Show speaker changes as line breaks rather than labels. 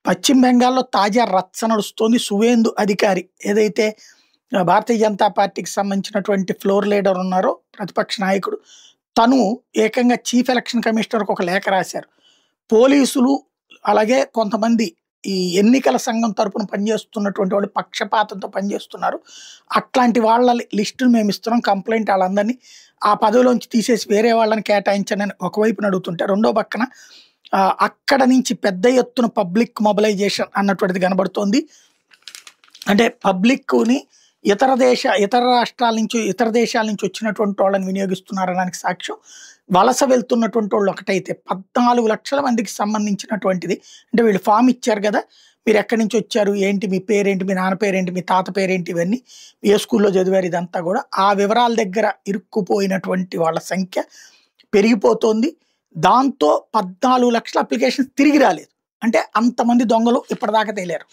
పశ్చిమ బెంగాల్‌లో తాజా రచ్చ నడుస్తోంది. సువేందు అధికారి ఏదైతే భారతీయ జనతా పార్టీకి సంబంధించినటువంటి ఫ్లోర్ లీడర్ ఉన్నారో, ప్రతిపక్ష నాయకుడు. తను ఏకంగా చీఫ్ ఎలక్షన్ కమిషనర్‌కి ఒక లేఖ రాశారు. పోలీసులు అలాగే కొంతమంది ఈ ఎన్నికల సంఘం తరపున పనిచేస్తున్నటువంటి వాళ్ళు పక్షపాతంతో పనిచేస్తున్నారు. అట్లాంటి వాళ్ళ లిస్టును మేమిస్తున్నాం. కంప్లెయింట్ ఆళ్ళందరిని ఆ పదవిలోంచి తీసేసి వేరే వాళ్ళని కేటాయించండి అని ఒకవైపున అడుగుతుంటే, రెండో పక్కన అక్కడ నుంచి పెద్ద ఎత్తున పబ్లిక్ మొబిలైజేషన్ అన్నటువంటిది కనబడుతోంది. అంటే పబ్లిక్‌ని ఇతర రాష్ట్రాల నుంచి, ఇతర దేశాల నుంచి వచ్చినటువంటి వాళ్ళని వినియోగిస్తున్నారనడానికి సాక్ష్యం. వలస వెళ్తున్నటువంటి వాళ్ళు ఒకటైతే 14,00,000 మందికి సంబంధించినటువంటిది. అంటే వీళ్ళు ఫార్మ్ ఇచ్చారు గదా! మీరెక్కడి నుంచి వచ్చారు? ఏంటి మీ పేరేంటి? మీ నాన్న పేరేంటి? మీ తాత పేరేంటి? ఇవన్నీ ఏ స్కూల్‌లో చదివారు? ఇదంతా గూడా ఆ వివరాల దగ్గర ఇరుక్కుపోయినటువంటి వాళ్ళ సంఖ్య పెరిగిపోతోంది. దాంతో 14,00,000 అప్లికేషన్స్ తిరిగి రాలేదు. అంటే అంతమంది దొంగలు ఇప్పటిదాకా తేలారు.